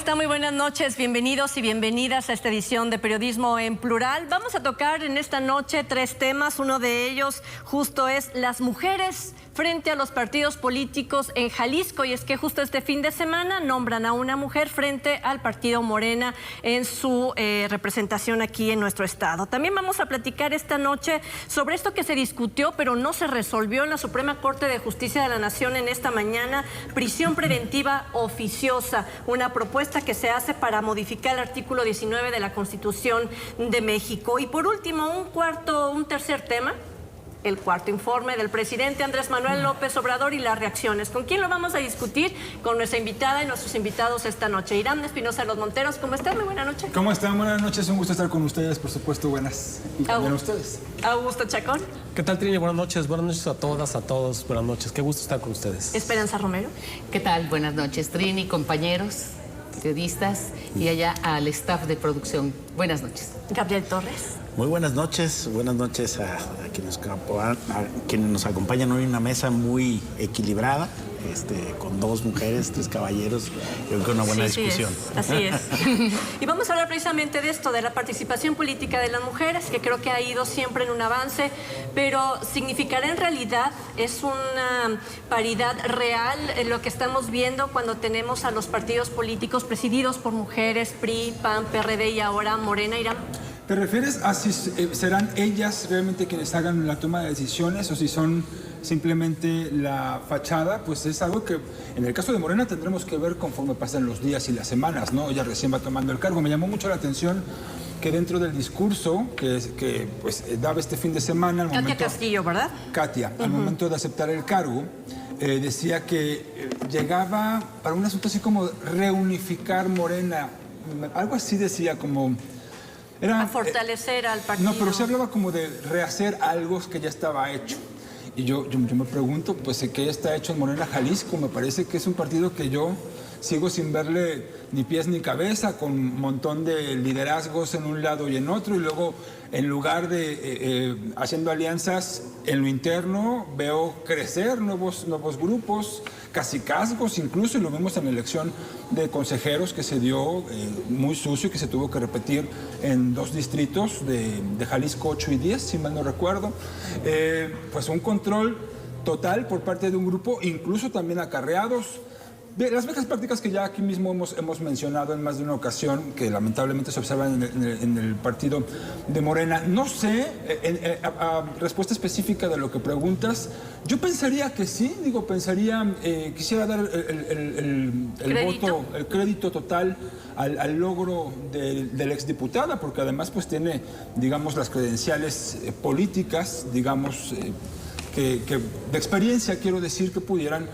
está? Muy buenas noches, bienvenidos y bienvenidas a esta edición de Periodismo en Plural. Vamos a tocar en esta noche 3 temas, uno de ellos justo es las mujeres frente a los partidos políticos en Jalisco, y es que justo este fin de semana nombran a una mujer frente al partido Morena en su representación aquí en nuestro estado. También vamos a platicar esta noche sobre esto que se discutió pero no se resolvió en la Suprema Corte de Justicia de la Nación en esta mañana: prisión preventiva oficiosa, una propuesta que se hace para modificar el artículo 19 de la Constitución de México. Y por último, un tercer tema: el cuarto informe del presidente Andrés Manuel López Obrador y las reacciones. ¿Con quién lo vamos a discutir? Con nuestra invitada y nuestros invitados esta noche. Irán Espinosa Los Monteros, ¿cómo están? Muy buena noche. ¿Cómo están? Buenas noches, un gusto estar con ustedes, por supuesto, buenas. Y también a ustedes. Augusto Chacón. ¿Qué tal, Trini? Buenas noches a todas, a todos, buenas noches. Qué gusto estar con ustedes. Esperanza Romero. ¿Qué tal? Buenas noches, Trini, compañeros, periodistas y allá al staff de producción. Buenas noches. Gabriel Torres. Muy buenas noches a quienes nos acompañan hoy en una mesa muy equilibrada, con 2 mujeres, 3 caballeros, creo que una buena discusión. Así es. Y vamos a hablar precisamente de esto, de la participación política de las mujeres, que creo que ha ido siempre en un avance, pero ¿significará en realidad, es una paridad real lo que estamos viendo cuando tenemos a los partidos políticos presididos por mujeres, PRI, PAN, PRD y ahora Morena, Irán? ¿Te refieres a si serán ellas realmente quienes hagan la toma de decisiones o si son simplemente la fachada? Pues es algo que en el caso de Morena tendremos que ver conforme pasan los días y las semanas, ¿no? Ella recién va tomando el cargo. Me llamó mucho la atención que dentro del discurso que daba este fin de semana... Katia Castillo, ¿verdad? Katia, al momento de aceptar el cargo, decía que llegaba para un asunto así como reunificar Morena. Algo así decía, como... a fortalecer al partido. No, pero se hablaba como de rehacer algo que ya estaba hecho. Y yo me pregunto, pues, ¿qué está hecho en Morena, Jalisco? Me parece que es un partido que yo sigo sin verle ni pies ni cabeza, con un montón de liderazgos en un lado y en otro, y luego, en lugar de haciendo alianzas en lo interno, veo crecer nuevos grupos, cacicazgos incluso, y lo vemos en la elección de consejeros que se dio muy sucio y que se tuvo que repetir en 2 distritos de Jalisco, 8 y 10, si mal no recuerdo. Pues un control total por parte de un grupo, incluso también acarreados. Las viejas prácticas que ya aquí mismo hemos mencionado en más de una ocasión, que lamentablemente se observan en el partido de Morena. No sé, a respuesta específica de lo que preguntas, yo pensaría que sí, quisiera dar el crédito total al logro de la exdiputada, porque además pues tiene, digamos, las credenciales políticas, digamos, que de experiencia, quiero decir, que pudieran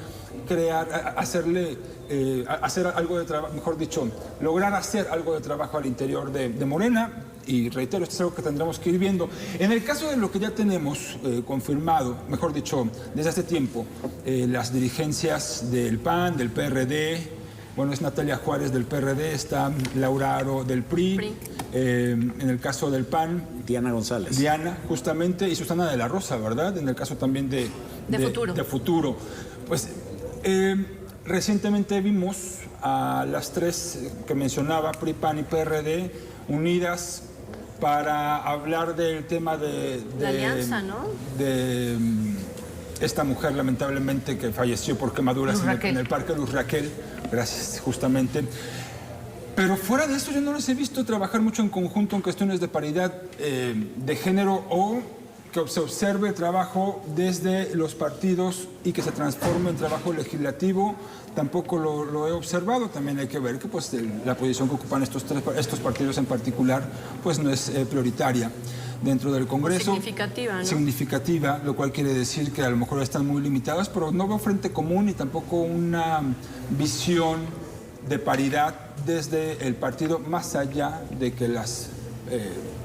hacer algo de trabajo, mejor dicho, lograr hacer algo de trabajo al interior de Morena. Y reitero, esto es algo que tendremos que ir viendo. En el caso de lo que ya tenemos confirmado, mejor dicho, desde hace tiempo, las dirigencias del PAN, del PRD, bueno, es Natalia Juárez del PRD, está Laura Aro del PRI. En el caso del PAN, Diana González. Diana, justamente, y Susana de la Rosa, ¿verdad? En el caso también de Futuro. Pues recientemente vimos a las 3 que mencionaba, PRI, PAN y PRD, unidas para hablar del tema de la alianza, ¿no? De esta mujer, lamentablemente, que falleció por quemaduras en el parque, Luz Raquel. Gracias, justamente. Pero fuera de eso, yo no les he visto trabajar mucho en conjunto en cuestiones de paridad de género, o que se observe el trabajo desde los partidos y que se transforme en trabajo legislativo. Tampoco lo he observado. También hay que ver que pues, la posición que ocupan estos partidos en particular pues, no es prioritaria dentro del Congreso. Significativa, ¿no? Significativa, lo cual quiere decir que a lo mejor están muy limitadas, pero no veo frente común y tampoco una visión de paridad desde el partido, más allá de que las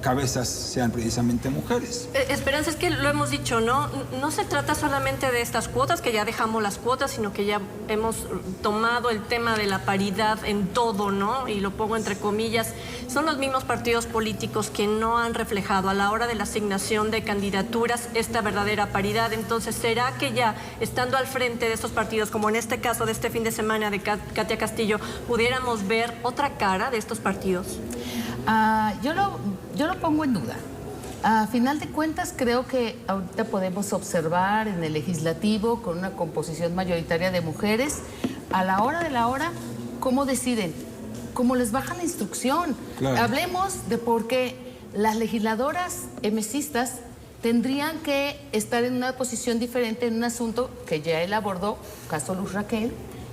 cabezas sean precisamente mujeres. Esperanza, es que lo hemos dicho, ¿no? No se trata solamente de estas cuotas, que ya dejamos las cuotas, sino que ya hemos tomado el tema de la paridad en todo, ¿no? Y lo pongo entre comillas. Son los mismos partidos políticos que no han reflejado a la hora de la asignación de candidaturas esta verdadera paridad. Entonces, ¿será que ya estando al frente de estos partidos, como en este caso de este fin de semana de Katia Castillo, pudiéramos ver otra cara de estos partidos? Yo lo pongo en duda. A final de cuentas, creo que ahorita podemos observar en el legislativo, con una composición mayoritaria de mujeres, a la hora de la hora, cómo deciden, cómo les baja la instrucción. Claro. Hablemos de por qué las legisladoras emesistas tendrían que estar en una posición diferente en un asunto que ya él abordó, caso Luz Raquel,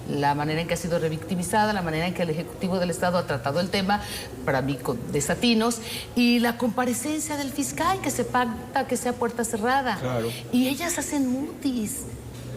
la manera en que ha sido revictimizada, la manera en que el Ejecutivo del Estado ha tratado el tema, para mí con desatinos, y la comparecencia del fiscal, que se pacta que sea puerta cerrada. Claro. Y ellas hacen mutis.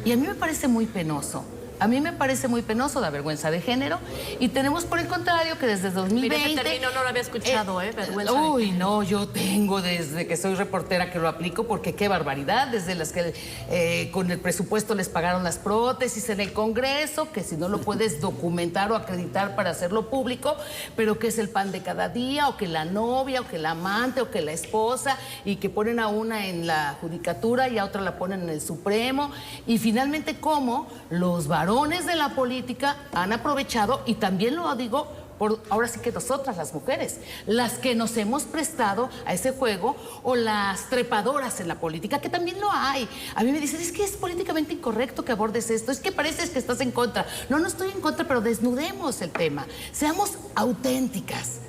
Y a mí me parece muy penoso. A mí me parece muy penoso, da vergüenza de género, y tenemos por el contrario que desde 2020... Mira, ese término no lo había escuchado, vergüenza de Uy, género. no, yo tengo desde que soy reportera que lo aplico, porque qué barbaridad, desde las que con el presupuesto les pagaron las prótesis en el Congreso, que si no lo puedes documentar o acreditar para hacerlo público, pero que es el pan de cada día, o que la novia, o que la amante, o que la esposa, y que ponen a una en la judicatura y a otra la ponen en el Supremo, y finalmente cómo los varones de la política han aprovechado, y también lo digo por ahora sí que nosotras las mujeres, las que nos hemos prestado a ese juego, o las trepadoras en la política, que también lo hay. A mí me dicen, es que es políticamente incorrecto que abordes esto, es que pareces que estás en contra. No, no estoy en contra, pero desnudemos el tema. Seamos auténticas,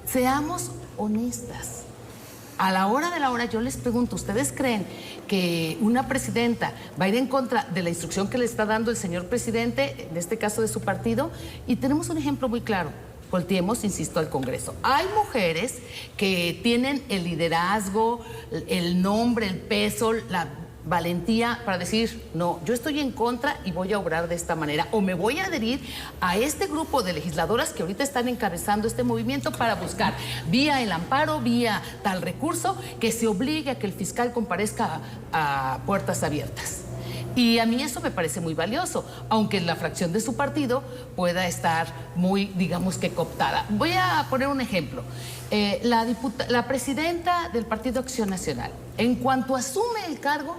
seamos honestas. A la hora de la hora yo les pregunto, ¿ustedes creen que una presidenta va a ir en contra de la instrucción que le está dando el señor presidente, en este caso de su partido? Y tenemos un ejemplo muy claro. Volteemos, insisto, al Congreso. Hay mujeres que tienen el liderazgo, el nombre, el peso, la valentía para decir, no, yo estoy en contra y voy a obrar de esta manera, o me voy a adherir a este grupo de legisladoras que ahorita están encabezando este movimiento para buscar, vía el amparo, vía tal recurso, que se obligue a que el fiscal comparezca a puertas abiertas. Y a mí eso me parece muy valioso, aunque la fracción de su partido pueda estar muy, digamos que cooptada. Voy a poner un ejemplo. La presidenta del Partido Acción Nacional, en cuanto asume el cargo,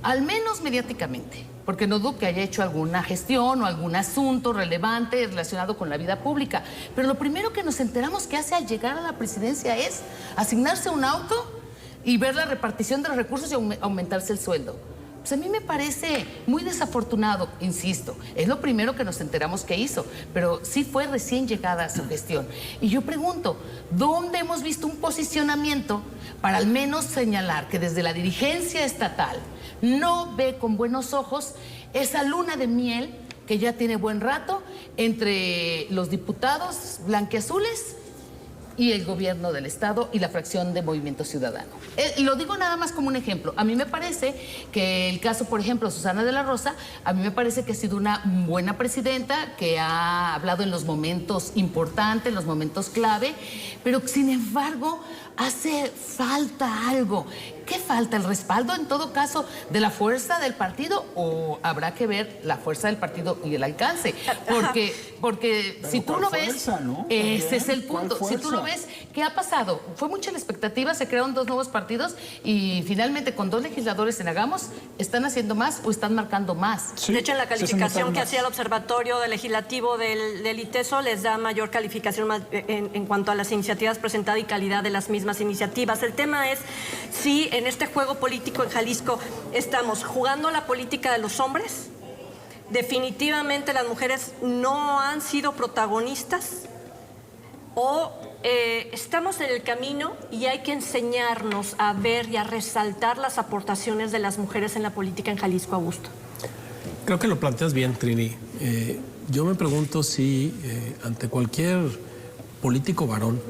al menos mediáticamente, porque no dudo que haya hecho alguna gestión o algún asunto relevante relacionado con la vida pública, pero lo primero que nos enteramos que hace al llegar a la presidencia es asignarse un auto y ver la repartición de los recursos y aumentarse el sueldo. Pues a mí me parece muy desafortunado, insisto, es lo primero que nos enteramos que hizo, pero sí fue recién llegada a su gestión. Y yo pregunto, ¿dónde hemos visto un posicionamiento para al menos señalar que desde la dirigencia estatal no ve con buenos ojos esa luna de miel que ya tiene buen rato entre los diputados blanquiazules y el gobierno del Estado y la fracción de Movimiento Ciudadano? Lo digo nada más como un ejemplo. A mí me parece que el caso, por ejemplo, Susana de la Rosa, a mí me parece que ha sido una buena presidenta, que ha hablado en los momentos importantes, en los momentos clave, pero sin embargo hace falta algo. ¿Qué falta? ¿El respaldo, en todo caso, de la fuerza del partido? ¿O habrá que ver la fuerza del partido y el alcance? Porque si tú lo ves, fuerza, ¿no? ese es el punto. Si tú lo ves, ¿qué ha pasado? Fue mucha la expectativa, se crearon 2 nuevos partidos y finalmente con 2 legisladores en Hagamos, ¿están haciendo más o están marcando más? Sí, de hecho, en la se hace calificación notar que más. hacía el Observatorio Legislativo del ITESO les da mayor calificación en cuanto a las iniciativas presentadas y calidad de las mismas iniciativas. El tema es si en este juego político en Jalisco estamos jugando la política de los hombres. Definitivamente las mujeres no han sido protagonistas, o estamos en el camino y hay que enseñarnos a ver y a resaltar las aportaciones de las mujeres en la política en Jalisco, Augusto. Creo que lo planteas bien, Trini. Yo me pregunto si ante cualquier político varón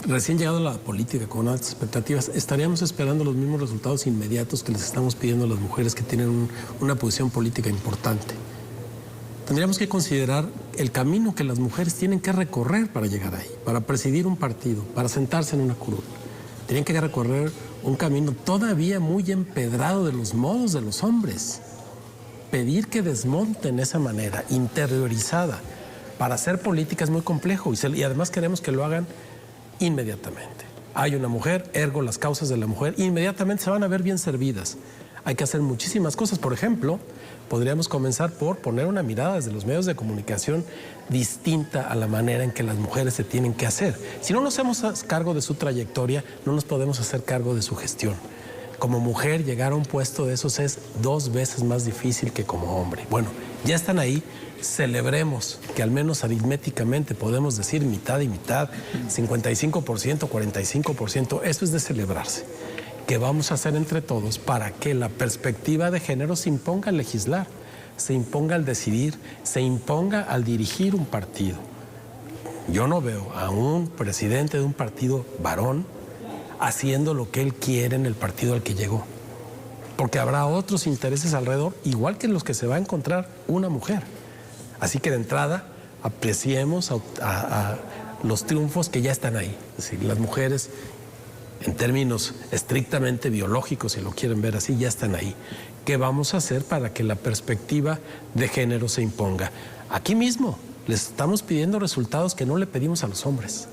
recién llegado a la política con altas expectativas, estaríamos esperando los mismos resultados inmediatos que les estamos pidiendo a las mujeres que tienen una posición política importante. tendríamos que considerar el camino que las mujeres tienen que recorrer para llegar ahí, para presidir un partido, para sentarse en una curul. Tienen que recorrer un camino todavía muy empedrado de los modos de los hombres. Pedir que desmonten esa manera interiorizada para hacer política es muy complejo y además queremos que lo hagan inmediatamente. Hay una mujer, ergo las causas de la mujer, inmediatamente se van a ver bien servidas. Hay que hacer muchísimas cosas. Por ejemplo, podríamos comenzar por poner una mirada desde los medios de comunicación distinta a la manera en que las mujeres se tienen que hacer. Si no nos hacemos cargo de su trayectoria, no nos podemos hacer cargo de su gestión. Como mujer, llegar a un puesto de esos es 2 veces más difícil que como hombre. Bueno, ya están ahí. Celebremos que al menos aritméticamente podemos decir mitad y mitad, 55%, 45%. Eso es de celebrarse. ¿Qué vamos a hacer entre todos para que la perspectiva de género se imponga al legislar, se imponga al decidir, se imponga al dirigir un partido? Yo no veo a un presidente de un partido varón haciendo lo que él quiere en el partido al que llegó, porque habrá otros intereses alrededor, igual que los que se va a encontrar una mujer. Así que de entrada apreciemos a los triunfos que ya están ahí. Es decir, las mujeres, en términos estrictamente biológicos, si lo quieren ver así, ya están ahí. ¿Qué vamos a hacer para que la perspectiva de género se imponga? Aquí mismo les estamos pidiendo resultados que no le pedimos a los hombres.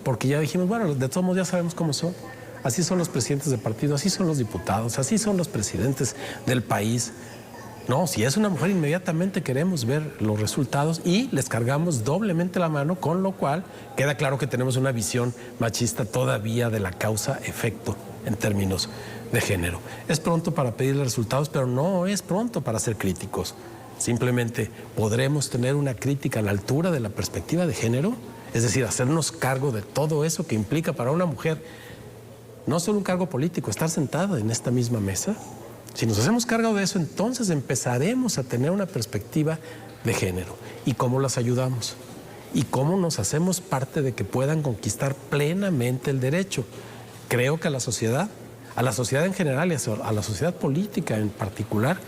Porque ya dijimos, bueno, de todos modos ya sabemos cómo son. Así son los presidentes de partido, así son los diputados, así son los presidentes del país. No, si es una mujer, inmediatamente queremos ver los resultados y les cargamos doblemente la mano, con lo cual queda claro que tenemos una visión machista todavía de la causa-efecto en términos de género. Es pronto para pedirle resultados, pero no es pronto para ser críticos. Simplemente podremos tener una crítica a la altura de la perspectiva de género, es decir, hacernos cargo de todo eso que implica para una mujer no solo un cargo político, estar sentada en esta misma mesa. Si nos hacemos cargo de eso, entonces empezaremos a tener una perspectiva de género. ¿Y cómo las ayudamos? ¿Y cómo nos hacemos parte de que puedan conquistar plenamente el derecho? Creo que a la sociedad en general y a la sociedad política en particular,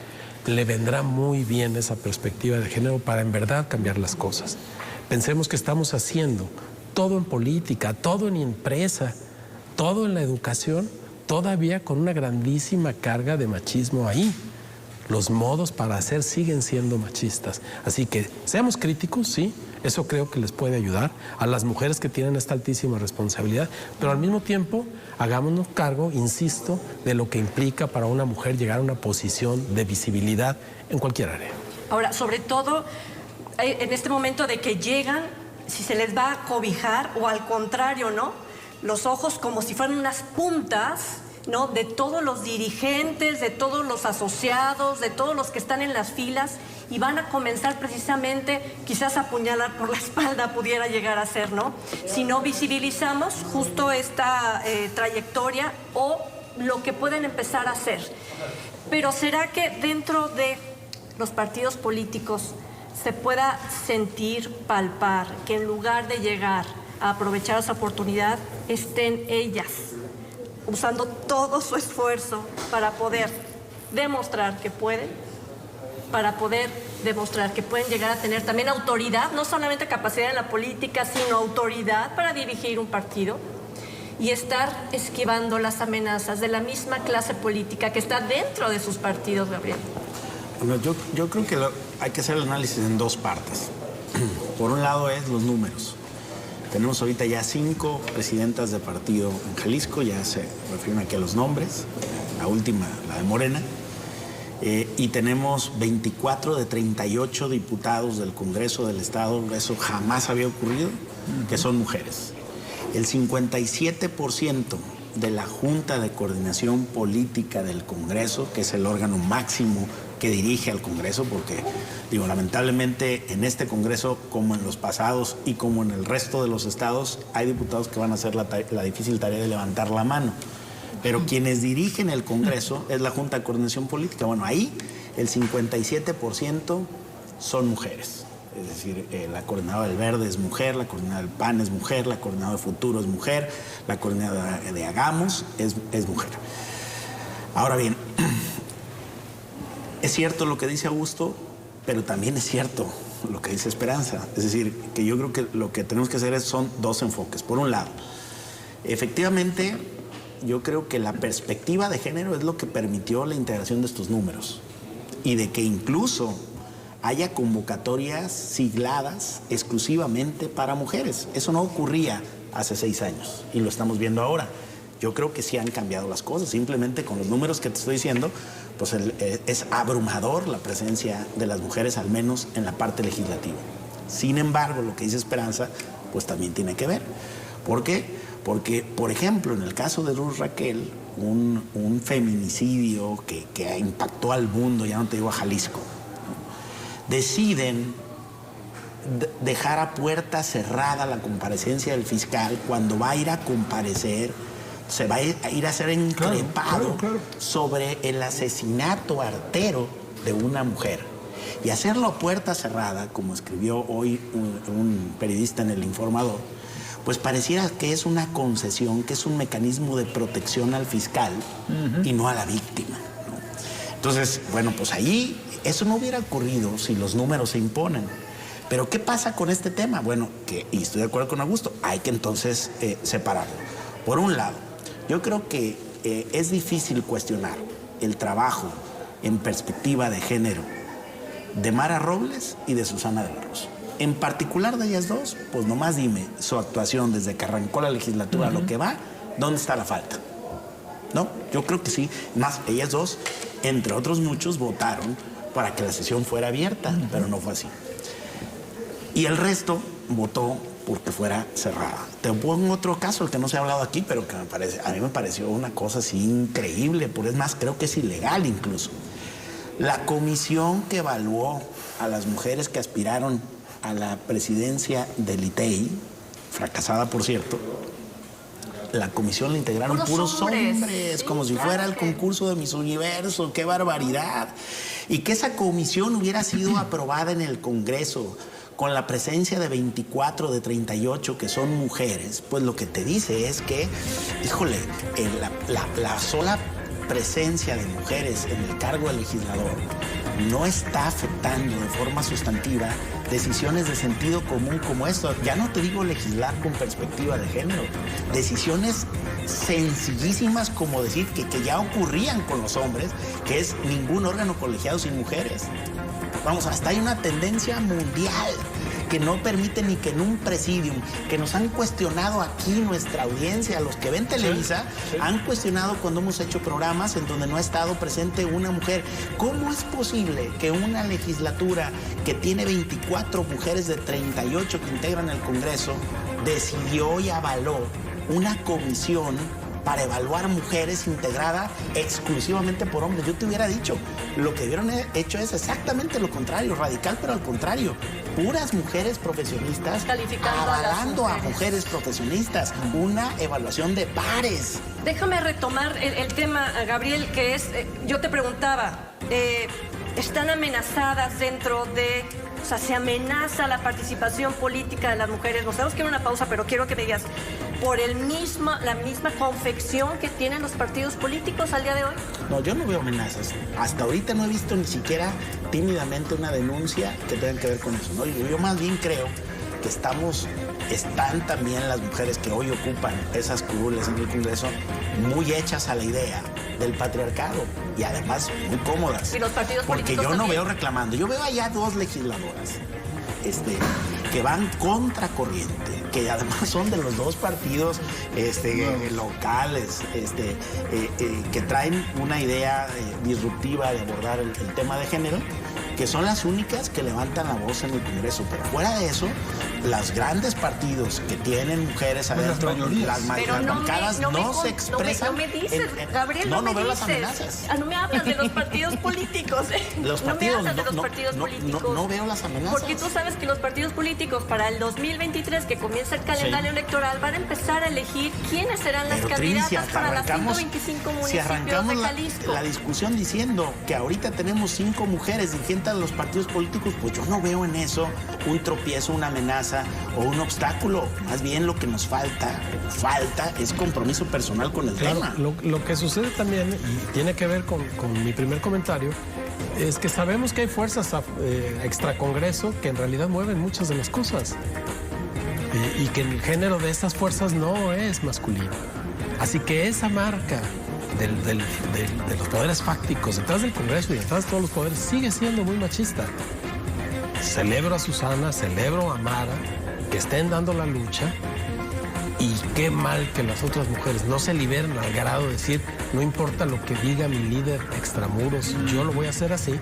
le vendrá muy bien esa perspectiva de género para en verdad cambiar las cosas. Pensemos que estamos haciendo todo en política, todo en empresa, todo en la educación, todavía con una grandísima carga de machismo ahí. Los modos para hacer siguen siendo machistas. Así que seamos críticos, sí, eso creo que les puede ayudar a las mujeres que tienen esta altísima responsabilidad, pero al mismo tiempo hagámonos cargo, insisto, de lo que implica para una mujer llegar a una posición de visibilidad en cualquier área. Ahora, sobre todo, en este momento de que llegan, si se les va a cobijar o al contrario, ¿no? Los ojos como si fueran unas puntas, ¿no? De todos los dirigentes, de todos los asociados, de todos los que están en las filas y van a comenzar precisamente, quizás a apuñalar por la espalda pudiera llegar a ser, ¿no? Si no visibilizamos justo esta trayectoria o lo que pueden empezar a hacer. Pero ¿será que dentro de los partidos políticos se pueda sentir, palpar, que en lugar de llegar a aprovechar esa oportunidad, estén ellas usando todo su esfuerzo para poder demostrar que pueden, para poder demostrar que pueden llegar a tener también autoridad, no solamente capacidad en la política, sino autoridad para dirigir un partido y estar esquivando las amenazas de la misma clase política que está dentro de sus partidos, Gabriel? Bueno, yo creo que hay que hacer el análisis en 2 partes. Por un lado es los números. Tenemos ahorita ya 5 presidentas de partido en Jalisco, ya se refieren aquí a los nombres, la última, la de Morena, y tenemos 24 de 38 diputados del Congreso del Estado, eso jamás había ocurrido, que son mujeres. El 57% de la Junta de Coordinación Política del Congreso, que es el órgano máximo que dirige al Congreso, porque, digo, lamentablemente en este Congreso, como en los pasados y como en el resto de los estados, hay diputados que van a hacer la difícil tarea de levantar la mano. Pero quienes dirigen el Congreso es la Junta de Coordinación Política. Bueno, ahí el 57% son mujeres. Es decir, la coordinadora del Verde es mujer, la coordinadora del PAN es mujer, la coordinadora de Futuro es mujer, la coordinadora de Hagamos es mujer. Ahora bien, es cierto lo que dice Augusto, Pero también es cierto lo que dice Esperanza. Es decir, que yo creo que lo que tenemos que hacer son dos enfoques. Por un lado, efectivamente, yo creo que la perspectiva de género es lo que permitió la integración de estos números y de que incluso haya convocatorias sigladas exclusivamente para mujeres. Eso no ocurría hace 6 años y lo estamos viendo ahora. Yo creo que sí han cambiado las cosas. Simplemente con los números que te estoy diciendo, pues es abrumador la presencia de las mujeres, al menos en la parte legislativa. Sin embargo, lo que dice Esperanza, pues también tiene que ver. ¿Por qué? Porque, por ejemplo, en el caso de Ruth Raquel, un feminicidio que impactó al mundo, ya no te digo a Jalisco, ¿no? Deciden dejar a puerta cerrada la comparecencia del fiscal cuando va a ir a comparecer, se va a ir a ser increpado sobre el asesinato artero de una mujer. Y hacerlo a puerta cerrada, como escribió hoy un periodista en El Informador, pues pareciera que es una concesión, que es un mecanismo de protección al fiscal y no a la víctima, ¿no? Entonces, bueno, pues ahí eso no hubiera ocurrido si los números se imponen. Pero ¿qué pasa con este tema? Bueno, y estoy de acuerdo con Augusto, hay que entonces separarlo. Por un lado, yo creo que es difícil cuestionar el trabajo en perspectiva de género de Mara Robles y de Susana de la Rosa. En particular de ellas dos, pues nomás dime su actuación desde que arrancó la legislatura a lo que va, ¿dónde está la falta? ¿No? Yo creo que sí. Más, ellas dos, entre otros muchos, votaron para que la sesión fuera abierta, pero no fue así. Y el resto votó porque fuera cerrada. Te pongo otro caso, el que no se ha hablado aquí, pero que a mí me pareció una cosa así increíble, por es más, creo que es ilegal incluso. La comisión que evaluó a las mujeres que aspiraron a la presidencia del ITEI, fracasada por cierto, la comisión la integraron puros hombres, como si fuera el concurso de Miss Universo. ¡Qué barbaridad! Y que esa comisión hubiera sido aprobada en el Congreso con la presencia de 24 de 38 que son mujeres, pues lo que te dice es que, híjole, la sola presencia de mujeres en el cargo de legislador no está afectando de forma sustantiva decisiones de sentido común como esto. Ya no te digo legislar con perspectiva de género, decisiones sencillísimas como decir que ya ocurrían con los hombres, que es ningún órgano colegiado sin mujeres. Vamos, hasta hay una tendencia mundial que no permite ni que en un presidium, que nos han cuestionado aquí nuestra audiencia, los que ven Televisa, han cuestionado cuando hemos hecho programas en donde no ha estado presente una mujer. ¿Cómo es posible que una legislatura que tiene 24 mujeres de 38 que integran el Congreso decidió y avaló una comisión para evaluar mujeres integrada exclusivamente por hombres? Yo te hubiera dicho, lo que hubieran hecho es exactamente lo contrario, radical, pero al contrario. Puras mujeres profesionistas avalando a mujeres profesionistas, una evaluación de pares. Déjame retomar el tema, Gabriel, que es, yo te preguntaba, ¿están amenazadas dentro de, o sea, se amenaza la participación política de las mujeres? Nos tenemos que ir a una pausa, pero quiero que me digas, ¿por la misma confección que tienen los partidos políticos al día de hoy? No, yo no veo amenazas. Hasta ahorita no he visto ni siquiera tímidamente una denuncia que tenga que ver con eso, ¿no? Yo más bien creo que están también las mujeres que hoy ocupan esas curules en el Congreso muy hechas a la idea del patriarcado y además muy cómodas. ¿Y los partidos porque políticos yo no también? veo reclamando. Yo veo allá 2 legisladoras que van contracorriente, que además son de los 2 partidos locales, que traen una idea disruptiva de abordar el tema de género, que son las únicas que levantan la voz en el Congreso. Pero fuera de eso, los grandes partidos que tienen mujeres adentro, las bancadas no se expresan. No me dices, Gabriel, no me veo dices. las amenazas. No me hablas de los partidos políticos. Los partidos, no me hablas de los partidos políticos. No veo las amenazas. Porque tú sabes que los partidos políticos para el 2023, que comienza el calendario electoral, van a empezar a elegir quiénes serán las candidatas para las 125 municipios si arrancamos de Jalisco. la discusión diciendo que ahorita tenemos 5 mujeres dirigentes de los partidos políticos, pues yo no veo en eso un tropiezo, una amenaza o un obstáculo. Más bien lo que nos falta es compromiso personal con el tema. Lo que sucede también, y tiene que ver con mi primer comentario, es que sabemos que hay fuerzas extracongreso que en realidad mueven muchas de las cosas y que el género de estas fuerzas no es masculino. Así que esa marca de los poderes fácticos detrás del Congreso y detrás de todos los poderes sigue siendo muy machista. Celebro a Susana, celebro a Mara, que estén dando la lucha. Y qué mal que las otras mujeres no se liberen al grado de decir, no importa lo que diga mi líder extramuros, yo lo voy a hacer así.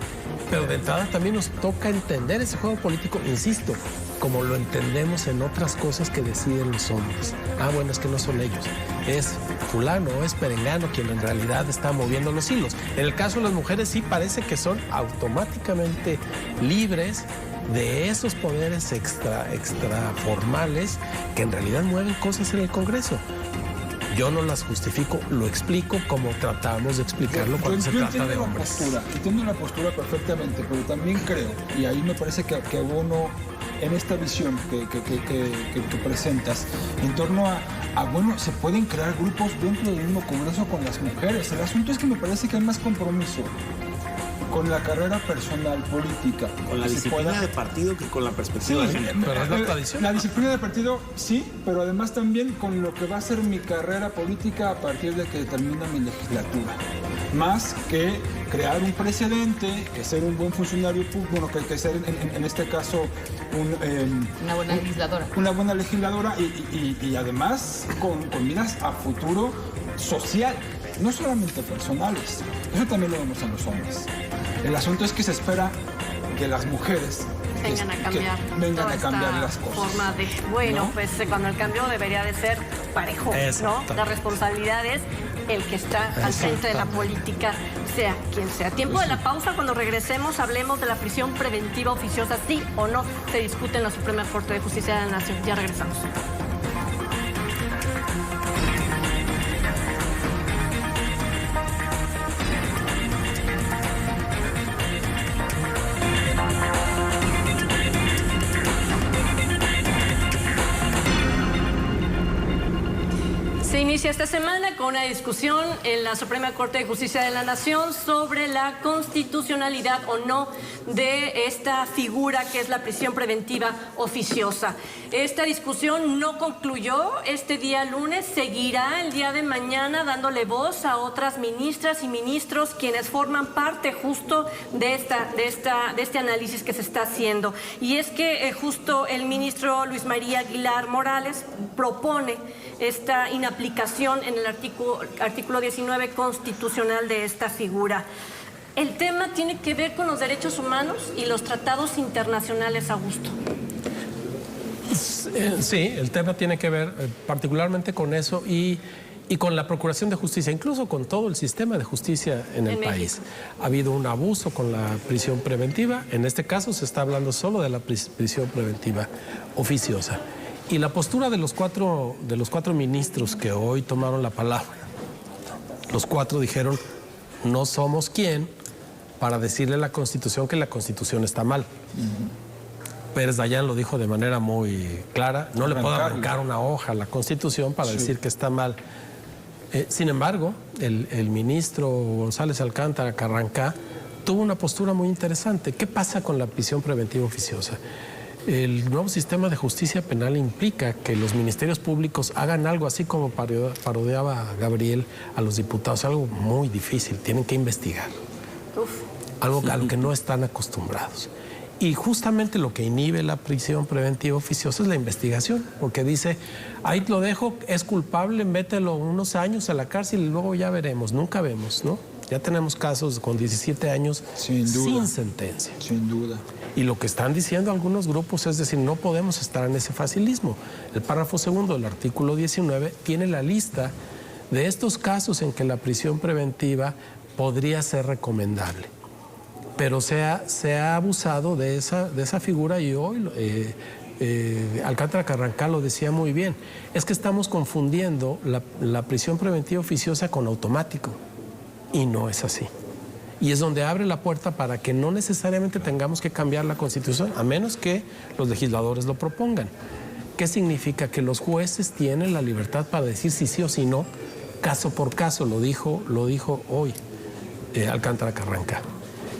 Pero de entrada también nos toca entender ese juego político, insisto, como lo entendemos en otras cosas que deciden los hombres. Ah, bueno, es que no son ellos. Es fulano o es perengano quien en realidad está moviendo los hilos. En el caso de las mujeres sí parece que son automáticamente libres de esos poderes extraformales que en realidad mueven cosas en el Congreso. Yo no las justifico, lo explico como tratamos de explicarlo cuando se trata de hombres. Entiendo la postura perfectamente, pero también creo, y ahí me parece que abono en esta visión que presentas, en torno bueno, se pueden crear grupos dentro del mismo Congreso con las mujeres. El asunto es que me parece que hay más compromiso con la carrera personal, política. Con la disciplina de partido que con la perspectiva de género. Pero es la tradición. La disciplina de partido, sí, pero además también con lo que va a ser mi carrera política a partir de que termine mi legislatura. Más que crear un precedente, que ser un buen funcionario público, bueno, que ser en este caso una buena legisladora. Una buena legisladora y además con miras a futuro social. No solamente personales, eso también lo vemos en los hombres. El asunto es que se espera que las mujeres vengan a cambiar, vengan a cambiar las cosas. Forma de, bueno, ¿no? Pues cuando el cambio debería de ser parejo, ¿no? La responsabilidad es el que está al frente de la política, sea quien sea. Tiempo de la pausa, cuando regresemos hablemos de la prisión preventiva oficiosa, sí o no se discute en la Suprema Corte de Justicia de la Nación. Ya regresamos. Se inicia esta semana con una discusión en la Suprema Corte de Justicia de la Nación sobre la constitucionalidad o no de esta figura que es la prisión preventiva oficiosa. Esta discusión no concluyó este día lunes, seguirá el día de mañana dándole voz a otras ministras y ministros quienes forman parte justo de este análisis que se está haciendo. Y es que justo el ministro Luis María Aguilar Morales propone esta inaplicación en el artículo 19 constitucional de esta figura. El tema tiene que ver con los derechos humanos y los tratados internacionales, Augusto. Sí, el tema tiene que ver particularmente con eso y con la Procuración de Justicia, incluso con todo el sistema de justicia en el país. Ha habido un abuso con la prisión preventiva. En este caso se está hablando solo de la prisión preventiva oficiosa. Y la postura de los cuatro ministros que hoy tomaron la palabra, los cuatro dijeron, no somos quien para decirle a la Constitución que la Constitución está mal. Pérez Dayán lo dijo de manera muy clara, no le puedo arrancar una hoja a la Constitución para decir que está mal. Sin embargo, el ministro González Alcántara Carrancá tuvo una postura muy interesante. ¿Qué pasa con la prisión preventiva oficiosa? El nuevo sistema de justicia penal implica que los ministerios públicos hagan algo así como parodiaba Gabriel a los diputados, algo muy difícil, tienen que investigar. Algo a lo que no están acostumbrados. Y justamente lo que inhibe la prisión preventiva oficiosa es la investigación, porque dice, ahí lo dejo, es culpable, mételo unos años a la cárcel y luego ya veremos, nunca vemos, ¿no? Ya tenemos casos con 17 años sin sentencia. Sin duda. Y lo que están diciendo algunos grupos es decir, no podemos estar en ese facilismo. El párrafo segundo del artículo 19 tiene la lista de estos casos en que la prisión preventiva podría ser recomendable. Pero se ha abusado de esa figura y hoy Alcántara Carrancá lo decía muy bien. Es que estamos confundiendo la prisión preventiva oficiosa con automático y no es así. Y es donde abre la puerta para que no necesariamente tengamos que cambiar la Constitución, a menos que los legisladores lo propongan. ¿Qué significa? Que los jueces tienen la libertad para decir si sí o si no, caso por caso, lo dijo hoy Alcántara Carrancá.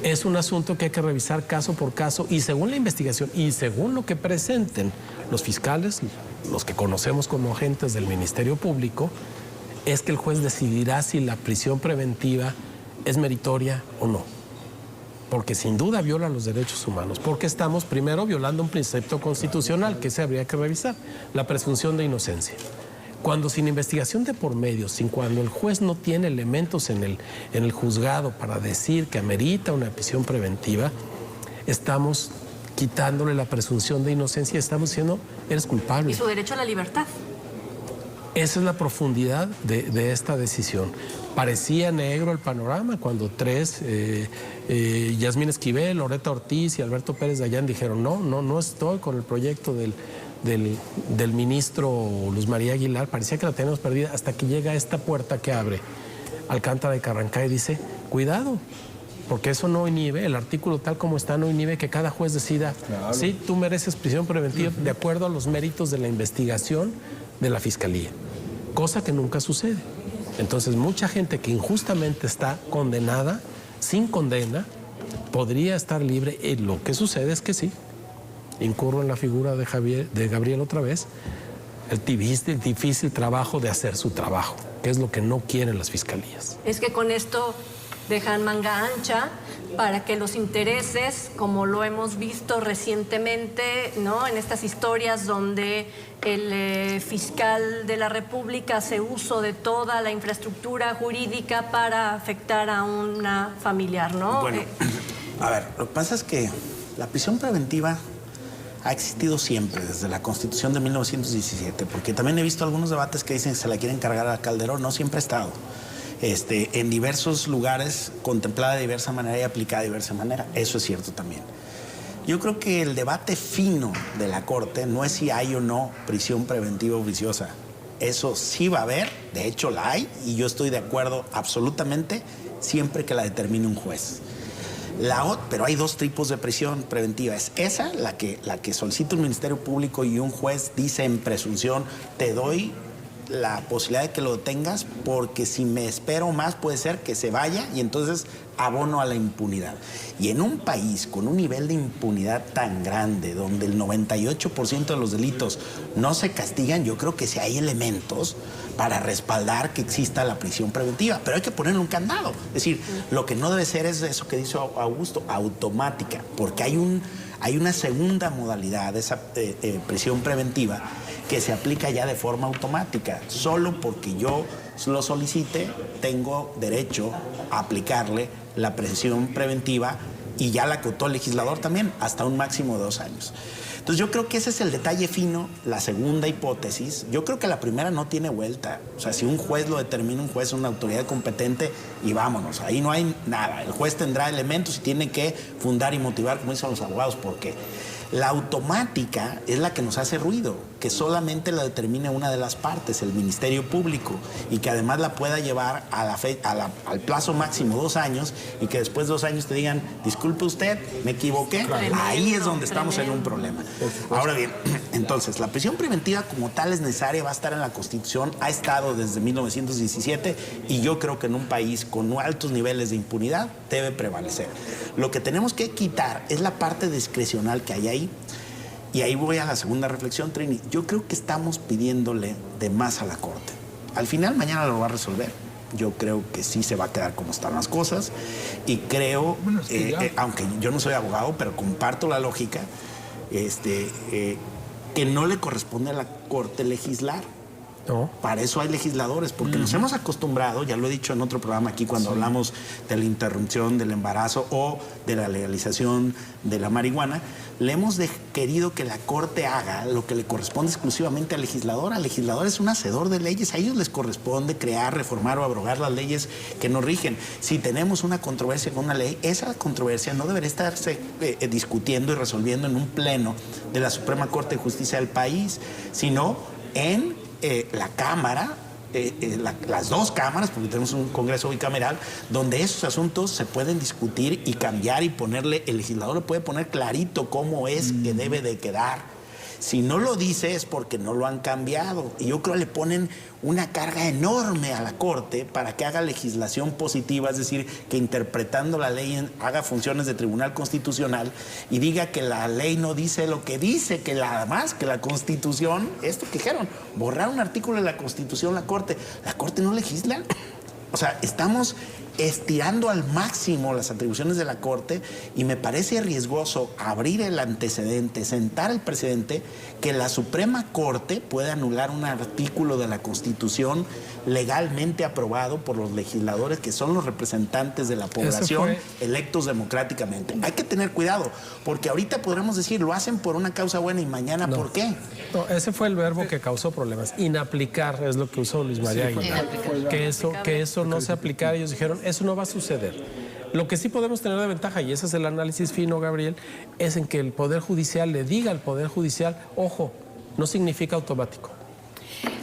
Es un asunto que hay que revisar caso por caso y según la investigación y según lo que presenten los fiscales, los que conocemos como agentes del Ministerio Público, es que el juez decidirá si la prisión preventiva es meritoria o no. Porque sin duda viola los derechos humanos, porque estamos primero violando un precepto constitucional que se habría que revisar, la presunción de inocencia. Cuando sin investigación de por medio, cuando el juez no tiene elementos en el juzgado para decir que amerita una prisión preventiva, estamos quitándole la presunción de inocencia y estamos diciendo, eres culpable. Y su derecho a la libertad. Esa es la profundidad de esta decisión. Parecía negro el panorama cuando tres, Yasmín Esquivel, Loreta Ortiz y Alberto Pérez Dayán dijeron, no estoy con el proyecto del ministro Luz María Aguilar, parecía que la tenemos perdida hasta que llega esta puerta que abre Alcántara de Carrancá y dice, cuidado, porque eso no inhibe, el artículo tal como está no inhibe que cada juez decida, claro, sí, tú mereces prisión preventiva de acuerdo a los méritos de la investigación de la Fiscalía, cosa que nunca sucede. Entonces mucha gente que injustamente está condenada, sin condena, podría estar libre y lo que sucede es que sí, incurro en la figura de Gabriel otra vez, el difícil trabajo de hacer su trabajo, que es lo que no quieren las fiscalías. Es que con esto dejan manga ancha para que los intereses, como lo hemos visto recientemente, ¿no?, en estas historias donde el fiscal de la República hace uso de toda la infraestructura jurídica para afectar a una familiar, ¿no? Bueno, a ver, lo que pasa es que la prisión preventiva ha existido siempre, desde la Constitución de 1917, porque también he visto algunos debates que dicen que se la quieren cargar a Calderón, no siempre ha estado. En diversos lugares, contemplada de diversa manera y aplicada de diversa manera, eso es cierto también. Yo creo que el debate fino de la Corte no es si hay o no prisión preventiva oficiosa. Eso sí va a haber, de hecho la hay, y yo estoy de acuerdo absolutamente siempre que la determine un juez. Pero hay dos tipos de prisión preventiva. Es esa, la que solicita un Ministerio Público y un juez dice en presunción, te doy la posibilidad de que lo detengas porque si me espero más puede ser que se vaya y entonces abono a la impunidad. Y en un país con un nivel de impunidad tan grande, donde el 98% de los delitos no se castigan, yo creo que sí hay elementos para respaldar que exista la prisión preventiva, pero hay que ponerle un candado. Es decir, lo que no debe ser es eso que dice Augusto, automática, porque hay una segunda modalidad de esa prisión preventiva que se aplica ya de forma automática. Solo porque yo lo solicite, tengo derecho a aplicarle la prisión preventiva y ya la acotó el legislador también, hasta un máximo de 2 años. Entonces yo creo que ese es el detalle fino, la segunda hipótesis. Yo creo que la primera no tiene vuelta. O sea, si un juez lo determina, un juez, una autoridad competente, y vámonos, ahí no hay nada. El juez tendrá elementos y tiene que fundar y motivar, como dicen los abogados, ¿por qué? La automática es la que nos hace ruido, que solamente la determine una de las partes, el Ministerio Público, y que además la pueda llevar al plazo máximo 2 años y que después de 2 años te digan, disculpe usted, me equivoqué. Ahí es donde estamos en un problema. Ahora bien, entonces, la prisión preventiva como tal es necesaria, va a estar en la Constitución, ha estado desde 1917 y yo creo que en un país con altos niveles de impunidad debe prevalecer. Lo que tenemos que quitar es la parte discrecional que hay ahí. Y ahí voy a la segunda reflexión, Trini. Yo creo que estamos pidiéndole de más a la Corte. Al final, mañana lo va a resolver. Yo creo que sí se va a quedar como están las cosas. Y creo, aunque yo no soy abogado, pero comparto la lógica, que no le corresponde a la Corte legislar. No. Para eso hay legisladores, porque nos hemos acostumbrado, ya lo he dicho en otro programa aquí cuando hablamos de la interrupción del embarazo o de la legalización de la marihuana, le hemos querido que la Corte haga lo que le corresponde exclusivamente al legislador. Al legislador es un hacedor de leyes, a ellos les corresponde crear, reformar o abrogar las leyes que nos rigen. Si tenemos una controversia con una ley, esa controversia no debería estarse discutiendo y resolviendo en un pleno de la Suprema Corte de Justicia del país, sino en la Cámara, las 2 cámaras, porque tenemos un Congreso bicameral, donde esos asuntos se pueden discutir y cambiar y ponerle, el legislador le puede poner clarito cómo es que debe de quedar. Si no lo dice es porque no lo han cambiado. Y yo creo que le ponen una carga enorme a la Corte para que haga legislación positiva, es decir, que interpretando la ley haga funciones de tribunal constitucional y diga que la ley no dice lo que dice, que además que la Constitución, esto que dijeron, borrar un artículo de la Constitución la Corte no legisla. O sea, estamos estirando al máximo las atribuciones de la Corte y me parece riesgoso abrir el antecedente, sentar el precedente que la Suprema Corte pueda anular un artículo de la Constitución legalmente aprobado por los legisladores que son los representantes de la población electos democráticamente. Hay que tener cuidado, porque ahorita podremos decir, lo hacen por una causa buena y mañana ¿por qué? No, ese fue el verbo que causó problemas. Inaplicar es lo que usó Luis María Aguilar. Que eso no se aplicara. Ellos dijeron, eso no va a suceder. Lo que sí podemos tener de ventaja, y ese es el análisis fino, Gabriel, es en que el Poder Judicial le diga al Poder Judicial, ojo, no significa automático.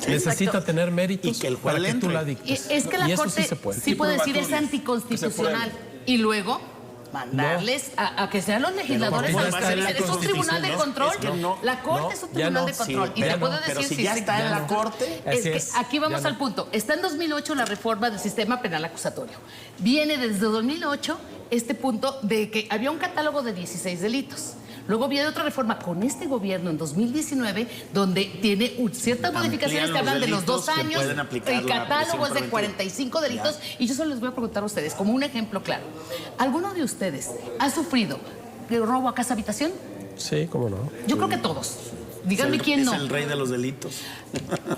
Necesita tener méritos y que el juez para que tú la dictes. Es que la Corte sí puede decir es anticonstitucional y luego mandarles a que sean los legisladores. Es un tribunal de control. La Corte es un tribunal de control. Y te puedo decir pero si ya está en la Corte. Es que aquí vamos al punto. Está en 2008 la reforma del sistema penal acusatorio. Viene desde 2008 este punto de que había un catálogo de 16 delitos. Luego viene otra reforma con este gobierno en 2019, donde tiene ciertas modificaciones que hablan de los 2 años. El catálogo es de 45 delitos. Y yo solo les voy a preguntar a ustedes, como un ejemplo claro. ¿Alguno de ustedes ha sufrido robo a casa habitación? Sí, cómo no. Yo creo que todos. Díganme quién no. Es el rey de los delitos.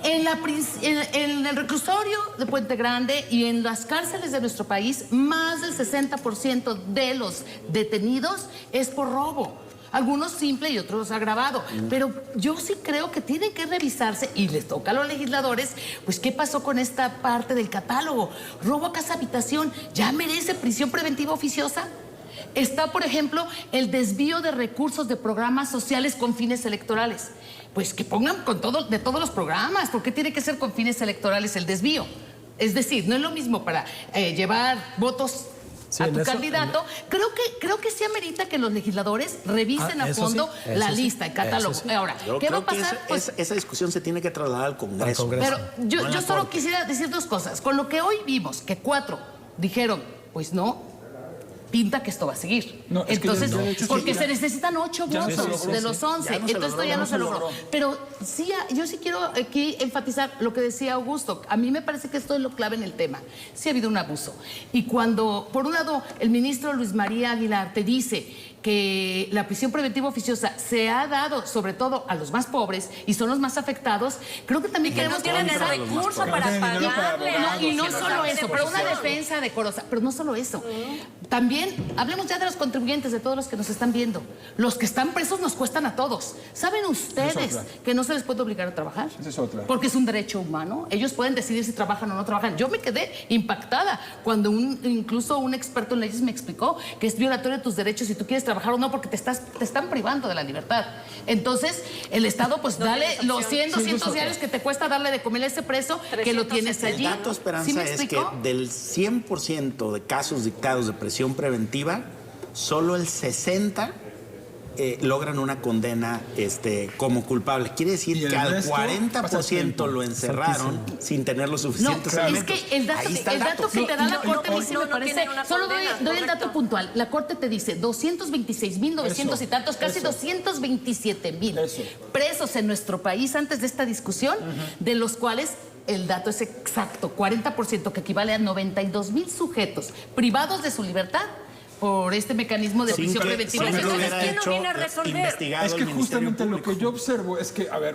En el reclusorio de Puente Grande y en las cárceles de nuestro país, más del 60% de los detenidos es por robo. Algunos simple y otros agravado. Pero yo sí creo que tienen que revisarse, y les toca a los legisladores, pues qué pasó con esta parte del catálogo. Robo a casa habitación, ¿ya merece prisión preventiva oficiosa? Está, por ejemplo, el desvío de recursos de programas sociales con fines electorales. Pues que pongan de todos los programas. ¿Por qué tiene que ser con fines electorales el desvío? Es decir, no es lo mismo para llevar votos a tu candidato. Creo que sí amerita que los legisladores revisen a fondo la lista, el catálogo. Ahora, ¿qué va a pasar? Esa discusión se tiene que trasladar al Congreso. Pero yo solo quisiera decir 2 cosas. Con lo que hoy vimos, que 4 dijeron, pues no, pinta que esto va a seguir. No, entonces, porque se necesitan 8 votos de los 11. Entonces esto ya no se logró. Pero sí, yo sí quiero aquí enfatizar lo que decía Augusto. A mí me parece que esto es lo clave en el tema. Sí ha habido un abuso. Y cuando, por un lado, el ministro Luis María Aguilar te dice que la prisión preventiva oficiosa se ha dado sobre todo a los más pobres y son los más afectados, creo que también queremos que tienen el recurso para pagarle. Y no solo eso, pero una defensa decorosa. Pero no solo eso. También hablemos ya de los contribuyentes, de todos los que nos están viendo. Los que están presos nos cuestan a todos. ¿Saben ustedes que no se les puede obligar a trabajar? Esa es otra. Porque es un derecho humano. Ellos pueden decidir si trabajan o no trabajan. Yo me quedé impactada cuando incluso un experto en leyes me explicó que es violatorio de tus derechos si tú quieres trabajar o no, porque te están privando de la libertad. Entonces, el Estado, pues dale los 100, 200 diarios que te cuesta darle de comer a ese preso, que lo tienes allí. El dato, Esperanza, es que del 100% de casos dictados de prisión preventiva, solo el 60% logran una condena como culpable. Quiere decir que al 40% lo encerraron sin tener los suficientes elementos. Es que el dato que te da la Corte a mí sí me parece... Solo doy el dato puntual. La Corte te dice 226.900 y tantos, casi 227.000 presos en nuestro país antes de esta discusión, de los cuales... El dato es exacto, 40%, que equivale a 92.000 sujetos privados de su libertad por este mecanismo de prisión preventiva. Entonces, ¿quién lo viene a resolver? Es que justamente lo que yo observo es que, a ver,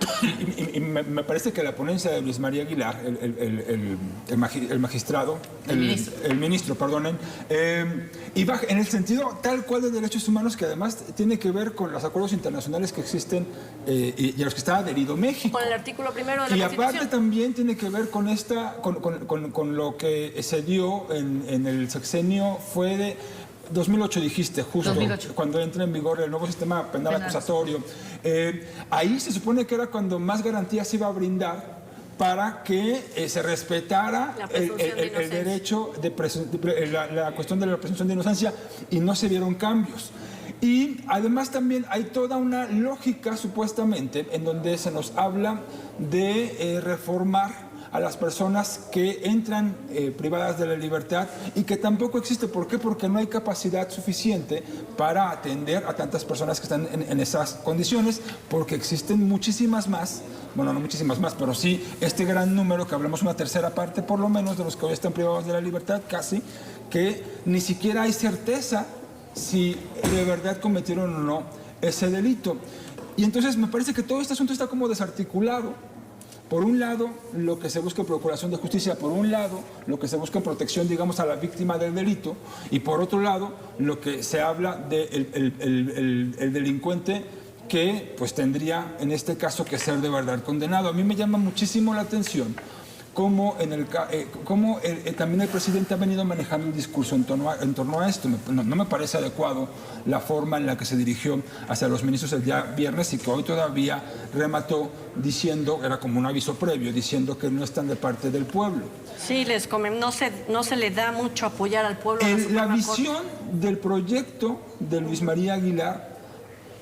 y me parece que la ponencia de Luis María Aguilar, el magistrado, el ministro, perdonen, iba en el sentido tal cual de derechos humanos, que además tiene que ver con los acuerdos internacionales que existen y a los que está adherido México. Con el artículo 1 de la Constitución. Y aparte también tiene que ver con lo que se dio en el sexenio, fue de 2008, dijiste, justo 2008. Cuando entra en vigor el nuevo sistema penal acusatorio. Ahí se supone que era cuando más garantías se iba a brindar para que se respetara el derecho de la cuestión de la presunción de inocencia, y no se vieron cambios. Y además también hay toda una lógica, supuestamente, en donde se nos habla de reformar a las personas que entran privadas de la libertad y que tampoco existe. ¿Por qué? Porque no hay capacidad suficiente para atender a tantas personas que están en esas condiciones, porque existen muchísimas más, bueno, no muchísimas más, pero sí este gran número, que hablamos una tercera parte por lo menos de los que hoy están privados de la libertad, casi, que ni siquiera hay certeza si de verdad cometieron o no ese delito. Y entonces me parece que todo este asunto está como desarticulado. Por un lado, lo que se busca en procuración de justicia, por un lado, lo que se busca en protección, digamos, a la víctima del delito, y por otro lado, lo que se habla del el delincuente que pues tendría en este caso que ser de verdad condenado. A mí me llama muchísimo la atención cómo también el presidente ha venido manejando un discurso en torno a esto. No me parece adecuado la forma en la que se dirigió hacia los ministros el día viernes y que hoy todavía remató diciendo, era como un aviso previo, diciendo que no están de parte del pueblo. Sí, no se le da mucho apoyar al pueblo. La visión del proyecto de Luis María Aguilar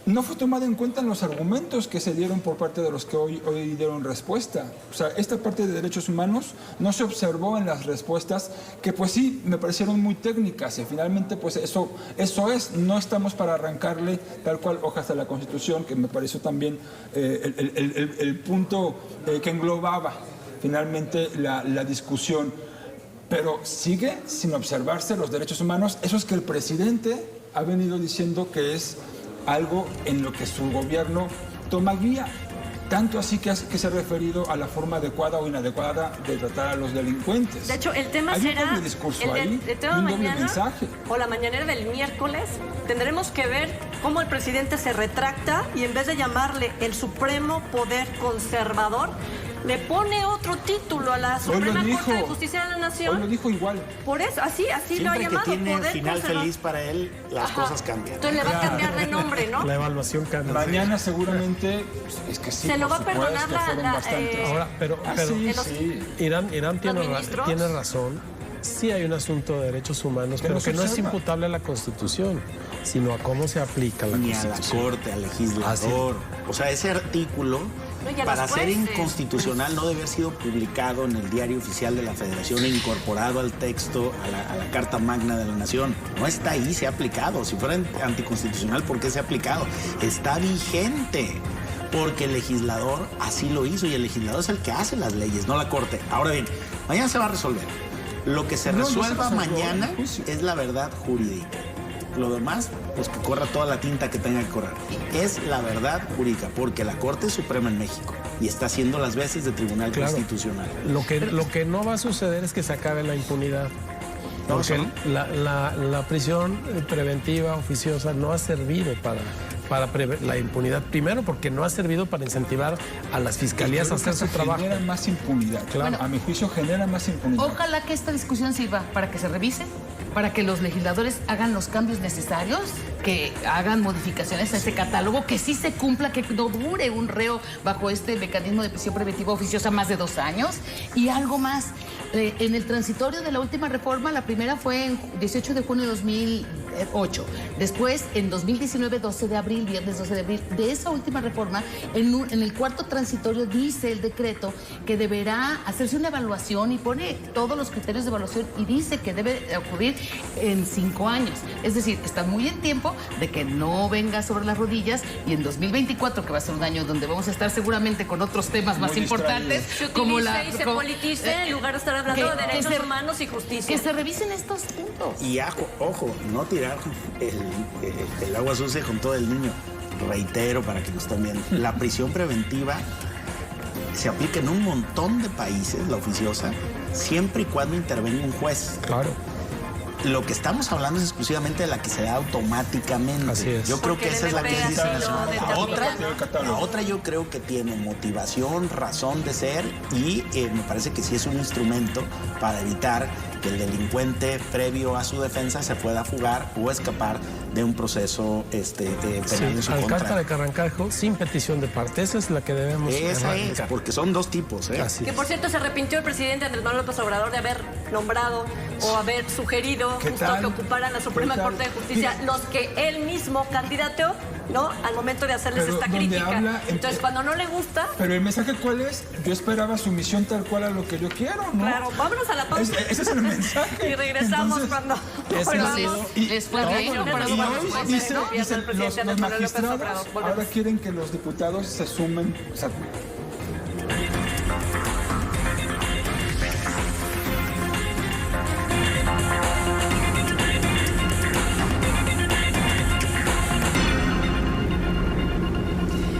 no fue tomada en cuenta en los argumentos que se dieron por parte de los que hoy dieron respuesta. O sea, esta parte de derechos humanos no se observó en las respuestas, que pues sí, me parecieron muy técnicas y finalmente pues eso es, no estamos para arrancarle tal cual hojas de la Constitución, que me pareció también el punto que englobaba finalmente la discusión. Pero sigue sin observarse los derechos humanos, eso es que el presidente ha venido diciendo que es algo en lo que su gobierno toma guía, tanto así que se ha referido a la forma adecuada o inadecuada de tratar a los delincuentes. De hecho, el tema hay será un doble discurso ahí, el tema un doble mañana mensaje. O la mañanera del miércoles. Tendremos que ver cómo el presidente se retracta y en vez de llamarle el Supremo Poder Conservador, le pone otro título a la Suprema Corte de Justicia de la Nación. Hoy lo dijo igual. Por eso, así lo ha llamado. Siempre que tiene Poder final Conservador. feliz para él, las cosas cambian. Entonces le va a cambiar de nombre, ¿no? La evaluación cambia. Mañana seguramente, es que sí, se lo va a por supuesto, perdonar fueron bastantes. Ahora, pero sí. Irán tiene razón. Sí hay un asunto de derechos humanos, pero que no es imputable a la Constitución, sino a cómo se aplica la Constitución. Ni a la Corte, al legislador. O sea, ese artículo, para ser inconstitucional, no debe haber sido publicado en el Diario Oficial de la Federación e incorporado al texto, a la Carta Magna de la Nación. No está ahí, se ha aplicado. Si fuera anticonstitucional, ¿por qué se ha aplicado? Está vigente, porque el legislador así lo hizo, y el legislador es el que hace las leyes, no la Corte. Ahora bien, mañana se va a resolver. Lo que se resuelva mañana es la verdad jurídica. Lo demás, pues que corra toda la tinta que tenga que correr. Es la verdad jurídica, porque la Corte Suprema en México y está haciendo las veces de Tribunal Constitucional. Lo que no va a suceder es que se acabe la impunidad. Porque la prisión preventiva oficiosa no ha servido para prever la impunidad. Primero, porque no ha servido para incentivar a las fiscalías a hacer su trabajo. Genera más impunidad. Claro. A mi juicio genera más impunidad. Ojalá que esta discusión sirva para que se revise, para que los legisladores hagan los cambios necesarios, que hagan modificaciones a ese catálogo, que sí se cumpla, que no dure un reo bajo este mecanismo de prisión preventiva oficiosa más de 2 años. Y algo más, en el transitorio de la última reforma, la primera fue en 18 de junio de 2008. Después, en 2019, 12 de abril, viernes 12 de abril, de esa última reforma, en el cuarto transitorio dice el decreto que deberá hacerse una evaluación y pone todos los criterios de evaluación y dice que debe ocurrir en 5 años. Es decir, está muy en tiempo de que no venga sobre las rodillas, y en 2024, que va a ser un año donde vamos a estar seguramente con otros temas más importantes, como se politice en lugar de estar hablando de derechos humanos y justicia. Que se revisen estos puntos. Y ojo, no tirar el agua sucia con todo el niño. Reitero, para que nos estén viendo, la prisión preventiva se aplica en un montón de países, la oficiosa, siempre y cuando intervenga un juez. Claro. Lo que estamos hablando es exclusivamente de la que se da automáticamente. Así es. Yo creo que esa es la que es discriminación. La otra yo creo que tiene motivación, razón de ser, y me parece que sí es un instrumento para evitar que el delincuente previo a su defensa se pueda fugar o escapar de un proceso penal en su Alcántara contra. de Carrancajo sin petición de parte. Esa es la que debemos Esa es, erradicar. porque son dos tipos. Así Que es. por cierto se arrepintió el presidente Andrés Manuel López Obrador de haber nombrado o haber sugerido ¿Qué justo tal? que ocuparan la Suprema ¿Qué tal? Corte de Justicia, Mira. los que él mismo candidateó, ¿no? Al momento de hacerles Pero esta donde crítica. habla- Entonces, cuando no le gusta, Pero el mensaje, ¿cuál es? Yo esperaba sumisión tal cual a lo que yo quiero, ¿no? claro, vámonos a la pausa. Ese es el mensaje. Y regresamos Entonces, cuando ese volvamos. Les fue bien, no, pero no, Y no, hoy no, dice, no, dice, el presidente los Andrés Manuel López magistrados Obrador. ahora Volvemos. quieren que los diputados se sumen. O sea,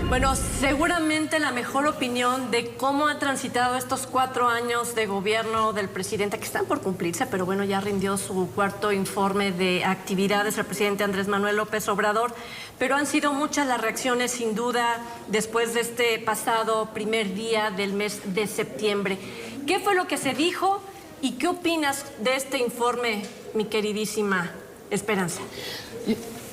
Bueno, seguramente la mejor opinión de cómo ha transitado estos 4 años de gobierno del presidente, que están por cumplirse, pero bueno, ya rindió su cuarto informe de actividades el presidente Andrés Manuel López Obrador, pero han sido muchas las reacciones, sin duda, después de este pasado primer día del mes de septiembre. ¿Qué fue lo que se dijo y qué opinas de este informe, mi queridísima Esperanza?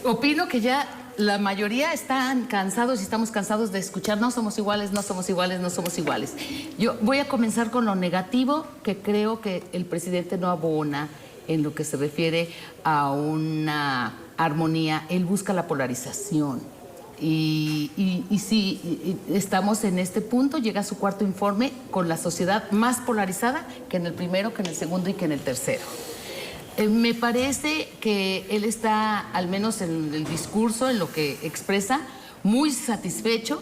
Opino que ya la mayoría están cansados y estamos cansados de escuchar no somos iguales, no somos iguales, no somos iguales. Yo voy a comenzar con lo negativo, que creo que el presidente no abona en lo que se refiere a una armonía. Él busca la polarización. Y sí, estamos en este punto, llega su cuarto informe con la sociedad más polarizada que en el primero, que en el segundo y que en el tercero. Me parece que él está, al menos en el discurso, en lo que expresa, muy satisfecho,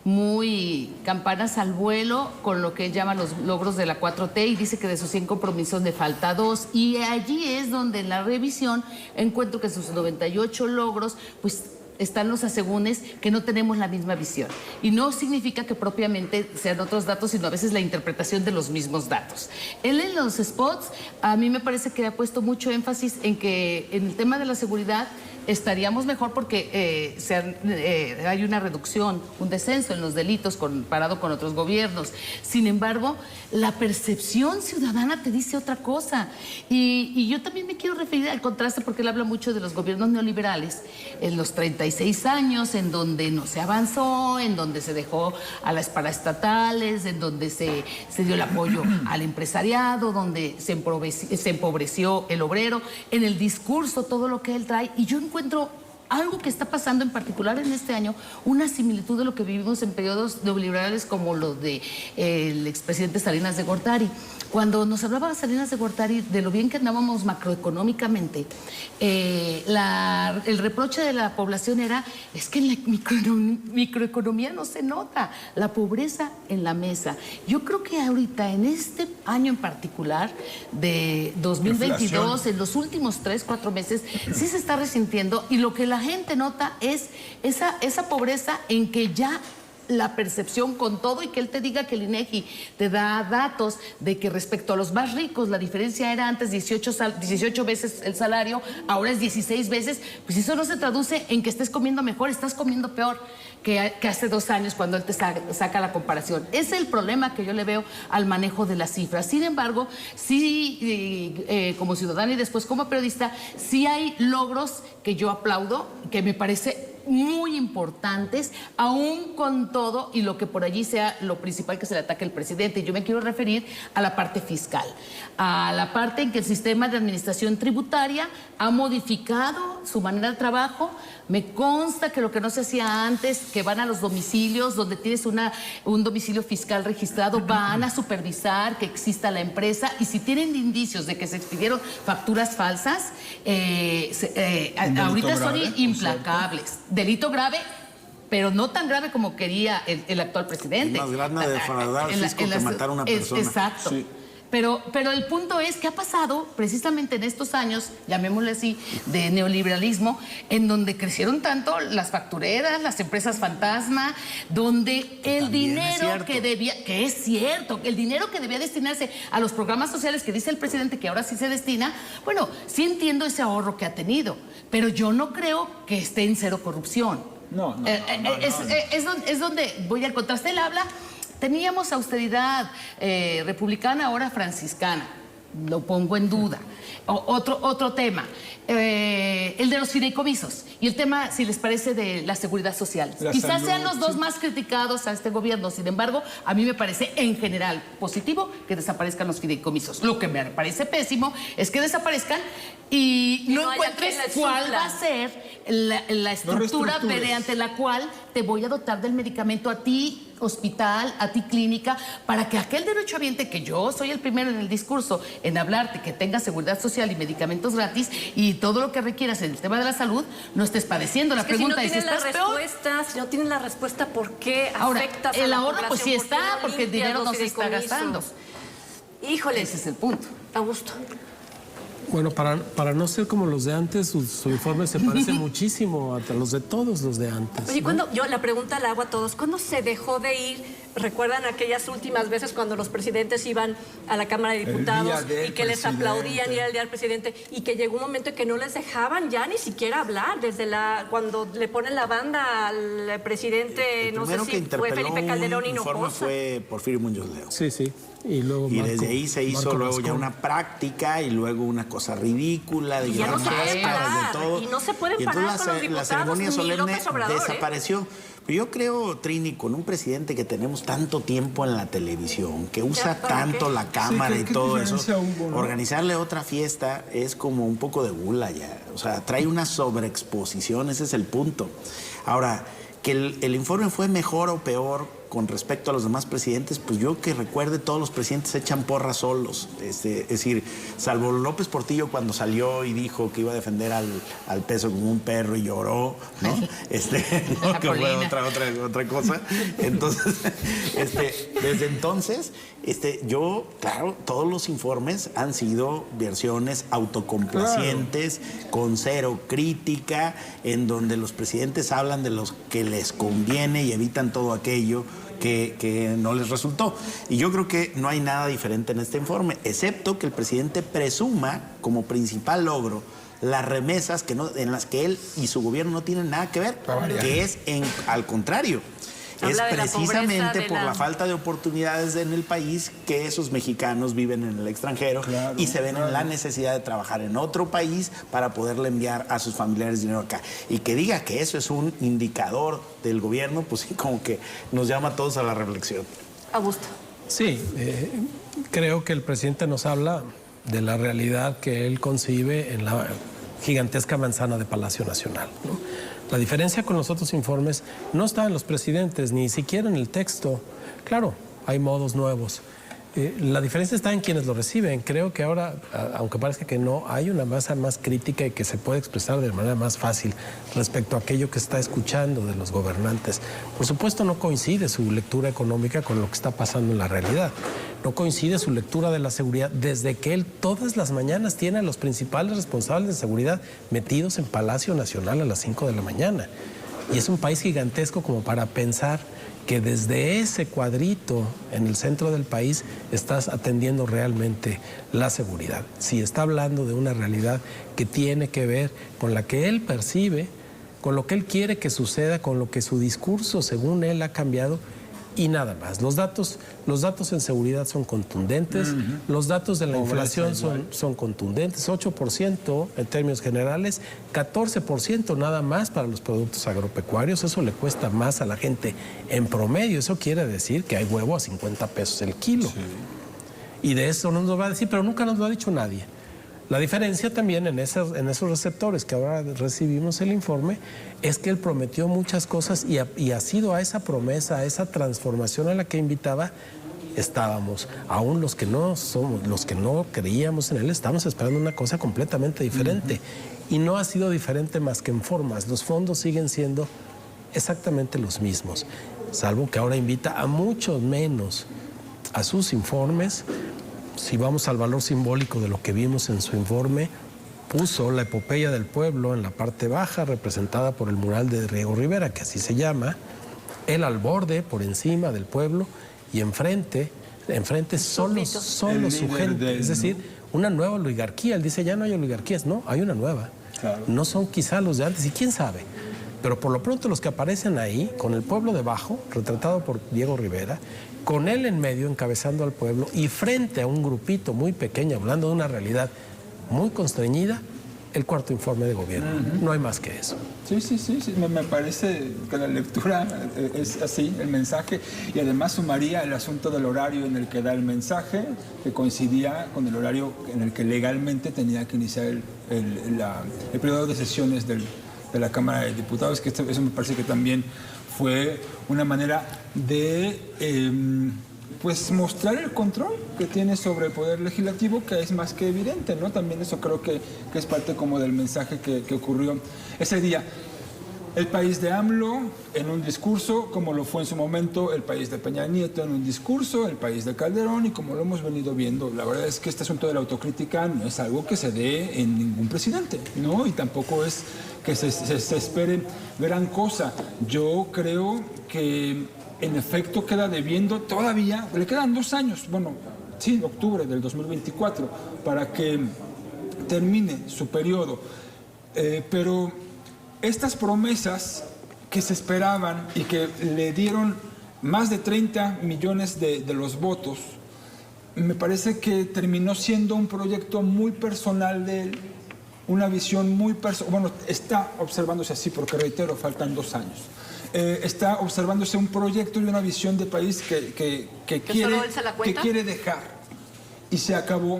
muy campanas al vuelo con lo que él llama los logros de la 4T y dice que de sus 100 compromisos le falta 2. Y allí es donde en la revisión encuentro que sus 98 logros, pues están los asegúnes que no tenemos la misma visión. Y no significa que propiamente sean otros datos, sino a veces la interpretación de los mismos datos. Él en los spots, a mí me parece que ha puesto mucho énfasis en que en el tema de la seguridad estaríamos mejor porque hay una reducción, un descenso en los delitos comparado con otros gobiernos. Sin embargo, la percepción ciudadana te dice otra cosa. Y yo también me quiero referir al contraste porque él habla mucho de los gobiernos neoliberales en los 36 años, en donde no se avanzó, en donde se dejó a las paraestatales, en donde se dio el apoyo al empresariado, donde se empobreció el obrero. En el discurso, todo lo que él trae. Y yo encuentro algo que está pasando en particular en este año, una similitud de lo que vivimos en periodos neoliberales como los de el expresidente Salinas de Gortari. Cuando nos hablaba Salinas de Gortari de lo bien que andábamos macroeconómicamente, el reproche de la población era, es que en la microeconomía no se nota, la pobreza en la mesa. Yo creo que ahorita, en este año en particular, de 2022, Inflación. en los últimos 3-4 meses, sí se está resintiendo y lo que la gente nota es esa pobreza en que ya la percepción con todo y que él te diga que el INEGI te da datos de que respecto a los más ricos la diferencia era antes 18 veces el salario, ahora es 16 veces, pues eso no se traduce en que estés comiendo mejor, estás comiendo peor que hace 2 años cuando él te saca la comparación. Ese es el problema que yo le veo al manejo de las cifras. Sin embargo, sí, como ciudadana y después como periodista, sí hay logros que yo aplaudo, que me parece muy importantes, aún con todo y lo que por allí sea lo principal que se le ataque al presidente. Yo me quiero referir a la parte fiscal, a la parte en que el sistema de administración tributaria ha modificado su manera de trabajo. Me consta que lo que no se hacía antes, que van a los domicilios donde tienes un domicilio fiscal registrado, van a supervisar que exista la empresa y si tienen indicios de que se expidieron facturas falsas, ahorita son implacables. Delito grave, pero no tan grave como quería el actual presidente. Es más grande defraudar al fisco que matar a una persona. Exacto. Sí. Pero el punto es que ha pasado precisamente en estos años, llamémosle así, de neoliberalismo, en donde crecieron tanto las factureras, las empresas fantasma, donde el dinero que el dinero que debía destinarse a los programas sociales que dice el presidente que ahora sí se destina, bueno, sí entiendo ese ahorro que ha tenido, pero yo no creo que esté en cero corrupción. No. Es donde voy al contraste. Él habla. Teníamos austeridad republicana, ahora franciscana. lo pongo en duda. Otro tema, el de los fideicomisos y el tema, si les parece, de la seguridad social. Quizás sean los dos más criticados a este gobierno. Sin embargo, a mí me parece en general positivo que desaparezcan los fideicomisos. Lo que me parece pésimo es que desaparezcan y no encuentres cuál va a ser la estructura mediante la cual te voy a dotar del medicamento a ti, hospital, a ti clínica, para que aquel derechohabiente, que yo soy el primero en el discurso en hablarte, que tenga seguridad social y medicamentos gratis y todo lo que requieras en el tema de la salud, no estés padeciendo. La pregunta es, ¿estás peor? Si no tienes la respuesta, ¿por qué Ahora, afectas el a la ahorro pues sí población? está, porque el dinero no se está gastando. Híjole. Ese es el punto. Augusto. Bueno, para no ser como los de antes, su informe se parece muchísimo a los de todos los de antes. Oye, ¿no? cuando yo la pregunta la hago a todos, ¿cuándo se dejó de ir? ¿Recuerdan aquellas últimas veces cuando los presidentes iban a la Cámara de Diputados y que les aplaudían ir al día del presidente y que llegó un momento en que no les dejaban ya ni siquiera hablar desde cuando le ponen la banda al presidente, no sé si fue Felipe Calderón Hinojosa? Fue Porfirio Muñoz Ledo. Sí, sí. Y desde ahí se hizo luego ya una práctica y luego una cosa ridícula de ya no se puede máscaras, parar, de todo. y no se pueden parar con los diputados, la ceremonia ni solemne López Obrador, desapareció. Pero yo creo, Trini, con un presidente que tenemos tanto tiempo en la televisión, que usa tanto la cámara y todo eso, hubo, ¿no? organizarle otra fiesta es como un poco de gula ya. O sea, trae una sobreexposición, ese es el punto. Ahora, que el informe fue mejor o peor con respecto a los demás presidentes, pues yo que recuerde, todos los presidentes echan porras solos. Es decir, salvo López Portillo cuando salió y dijo que iba a defender al peso como un perro y lloró, ¿no? ¿No? Que fue otra cosa. Entonces, desde entonces, yo, claro, todos los informes han sido versiones autocomplacientes, con cero crítica, en donde los presidentes hablan de los que les conviene y evitan todo aquello que no les resultó. Y yo creo que no hay nada diferente en este informe, excepto que el presidente presuma como principal logro las remesas en las que él y su gobierno no tienen nada que ver, que es al contrario. Es precisamente por la falta de oportunidades en el país que esos mexicanos viven en el extranjero y se ven en la necesidad de trabajar en otro país para poderle enviar a sus familiares dinero acá. Y que diga que eso es un indicador del gobierno, pues sí, como que nos llama a todos a la reflexión. Augusto. Sí, creo que el presidente nos habla de la realidad que él concibe en la gigantesca manzana de Palacio Nacional, ¿no? La diferencia con los otros informes no está en los presidentes, ni siquiera en el texto. Claro, hay modos nuevos. La diferencia está en quienes lo reciben. Creo que ahora, aunque parezca que no, hay una masa más crítica y que se puede expresar de manera más fácil respecto a aquello que está escuchando de los gobernantes. Por supuesto, no coincide su lectura económica con lo que está pasando en la realidad. No coincide su lectura de la seguridad desde que él todas las mañanas tiene a los principales responsables de seguridad metidos en Palacio Nacional a las 5 de la mañana. Y es un país gigantesco como para pensar que desde ese cuadrito en el centro del país estás atendiendo realmente la seguridad. Si está hablando de una realidad que tiene que ver con la que él percibe, con lo que él quiere que suceda, con lo que su discurso, según él, ha cambiado, y nada más. Los datos en seguridad son contundentes, los datos de la inflación son contundentes, 8% en términos generales, 14% nada más para los productos agropecuarios. Eso le cuesta más a la gente en promedio. Eso quiere decir que hay huevo a 50 pesos el kilo. Sí. Y de eso no nos va a decir, pero nunca nos lo ha dicho nadie. La diferencia también en esos receptores que ahora recibimos el informe es que él prometió muchas cosas y ha sido a esa promesa, a esa transformación a la que invitaba, estábamos. Aún los que no creíamos en él, estamos esperando una cosa completamente diferente. Y no ha sido diferente más que en formas. Los fondos siguen siendo exactamente los mismos, salvo que ahora invita a muchos menos a sus informes. Si vamos al valor simbólico de lo que vimos en su informe, puso la epopeya del pueblo en la parte baja, representada por el mural de Riego Rivera, que así se llama, él al borde, por encima del pueblo, y enfrente solo su gente, es decir, una nueva oligarquía. Él dice, ya no hay oligarquías, no, hay una nueva. Claro. No son quizá los de antes, y quién sabe. Pero por lo pronto los que aparecen ahí, con el pueblo debajo, retratado por Diego Rivera, con él en medio, encabezando al pueblo, y frente a un grupito muy pequeño, hablando de una realidad muy constreñida, el cuarto informe de gobierno. No hay más que eso. Sí. Me parece que la lectura es así, el mensaje, y además sumaría el asunto del horario en el que da el mensaje, que coincidía con el horario en el que legalmente tenía que iniciar el periodo de sesiones de la Cámara de Diputados, que eso me parece que también fue una manera de pues mostrar el control que tiene sobre el Poder Legislativo, que es más que evidente, ¿no? También eso creo que es parte como del mensaje que ocurrió ese día. El país de AMLO en un discurso, como lo fue en su momento el país de Peña Nieto en un discurso, el país de Calderón, y como lo hemos venido viendo. La verdad es que este asunto de la autocrítica no es algo que se dé en ningún presidente, ¿no? Y tampoco es que se espere gran cosa. Yo creo que en efecto queda debiendo todavía, le quedan 2 años, bueno, sí, octubre del 2024, para que termine su periodo. Pero estas promesas que se esperaban y que le dieron más de 30 millones de los votos, me parece que terminó siendo un proyecto muy personal de él, una visión muy personal. Bueno, está observándose así porque, reitero, faltan 2 años. Está observándose un proyecto y una visión de país que quiere dejar, y se acabó,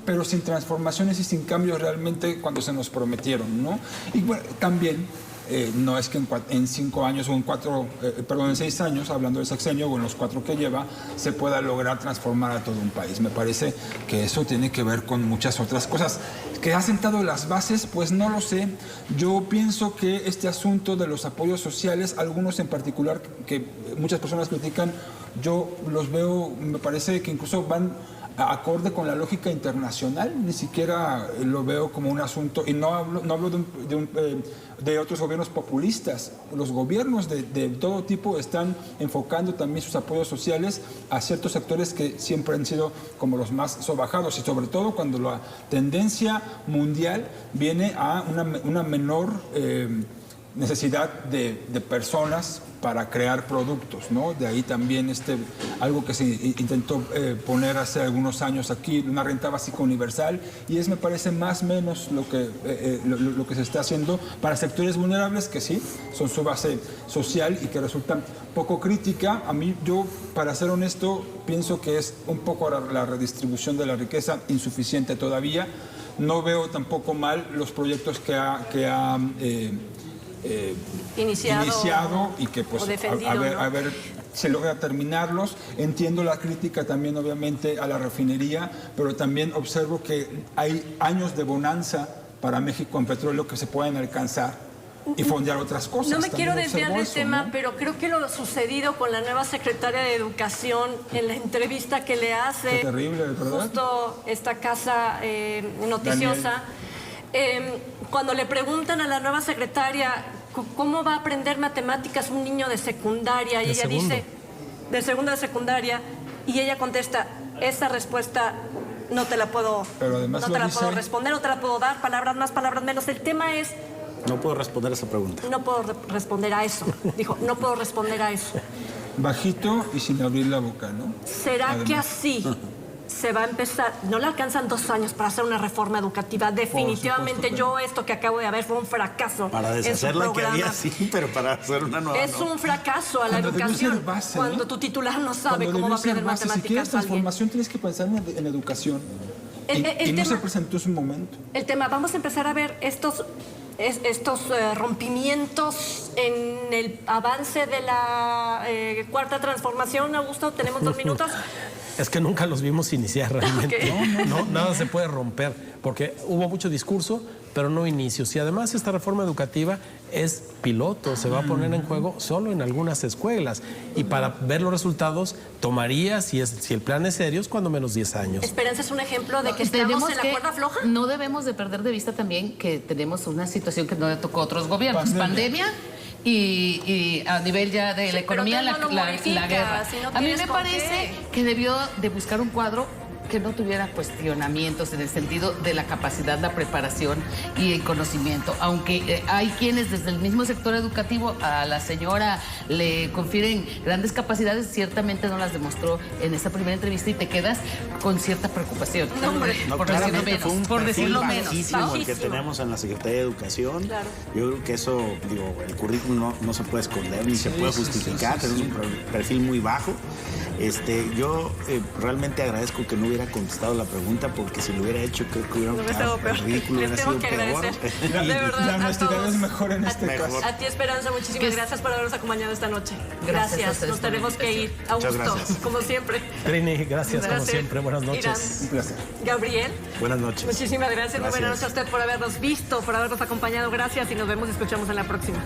pero sin transformaciones y sin cambios realmente cuando se nos prometieron, ¿no? Y bueno, también no es que en 5 años o en 6 años, hablando del sexenio, o en los 4 que lleva, se pueda lograr transformar a todo un país. Me parece que eso tiene que ver con muchas otras cosas. ¿Que ha sentado las bases? Pues no lo sé. Yo pienso que este asunto de los apoyos sociales, algunos en particular que muchas personas critican, yo los veo, me parece que incluso van acorde con la lógica internacional, ni siquiera lo veo como un asunto, y no hablo de otros gobiernos populistas. Los gobiernos de todo tipo están enfocando también sus apoyos sociales a ciertos sectores que siempre han sido como los más sobajados, y sobre todo cuando la tendencia mundial viene a una menor necesidad de personas para crear productos, ¿no? De ahí también algo que se intentó poner hace algunos años aquí, una renta básica universal, y me parece más o menos lo que se está haciendo para sectores vulnerables que sí son su base social y que resultan poco crítica. Yo, para ser honesto, pienso que es un poco la redistribución de la riqueza insuficiente todavía. No veo tampoco mal los proyectos que ha iniciado y que pues a ver se logra terminarlos. Entiendo la crítica también, obviamente, a la refinería, pero también observo que hay años de bonanza para México en petróleo que se pueden alcanzar y fondear otras cosas. No me También quiero desviar del tema, ¿no? Pero creo que lo sucedido con la nueva secretaria de Educación en la entrevista que le hace, qué terrible, ¿verdad? Justo esta casa noticiosa, cuando le preguntan a la nueva secretaria cómo va a aprender matemáticas un niño de secundaria, y ella dice, de segundo de secundaria, y ella contesta, esa respuesta no te la puedo, puedo responder, no te la puedo dar, palabras más, palabras menos. El tema es... No puedo responder a esa pregunta. No puedo responder a eso. Dijo, no puedo responder a eso. Bajito y sin abrir la boca, ¿no? ¿Será que así se va a empezar? No le alcanzan 2 años para hacer una reforma educativa. Definitivamente esto que acabo de ver fue un fracaso. Para deshacer la que había, sí, pero para hacer una nueva. Es un fracaso a la educación. Base, cuando tu titular no sabe cómo va a aprender matemáticas. Si quieres transformación, tienes que pensar en educación. Y no se presentó su momento. El tema, vamos a empezar a ver estos rompimientos en el avance de la cuarta transformación. Augusto, tenemos 2 minutos. Es que nunca los vimos iniciar realmente. Okay. No, nada se puede romper, porque hubo mucho discurso, pero no inicios. Y además esta reforma educativa es piloto, se va a poner en juego solo en algunas escuelas. Y para ver los resultados tomaría, si el plan es serio, es cuando menos 10 años. Esperanza es un ejemplo de que estamos en la cuerda floja. No debemos de perder de vista también que tenemos una situación que no le tocó a otros gobiernos. Pandemia. Y a nivel ya de la economía, la guerra. Si no a mí me parece que debió de buscar un cuadro que no tuviera cuestionamientos en el sentido de la capacidad, la preparación y el conocimiento. Aunque hay quienes desde el mismo sector educativo a la señora le confieren grandes capacidades, ciertamente no las demostró en esta primera entrevista y te quedas con cierta preocupación. No, hombre. No, Por decirlo claramente menos. fue un Por perfil decirlo menos. bajísimo el que Bajísimo. tenemos en la Secretaría de Educación. Claro. Yo creo que eso, digo, el currículum no se puede esconder ni se puede justificar. Tenemos un perfil muy bajo. Yo realmente agradezco que no hubiera contestado la pregunta, porque si lo hubiera hecho creo que hubiera estado peor. el ridículo Les hubiera tengo sido que peor. agradecer. De verdad, La a honestidad todos. es mejor en este Mejor. caso. A ti, Esperanza, muchísimas gracias por habernos acompañado esta noche. Gracias a Gracias. ustedes Nos por la tenemos que ir. invitación. A Muchas gusto, gracias. como siempre. Trini, gracias como Gracias. siempre. Buenas noches. Irán. Un placer. Gabriel, Buenas noches. muchísimas gracias. Muy buenas Gracias. noches a usted por habernos visto, por habernos acompañado. Gracias y nos vemos y escuchamos en la próxima.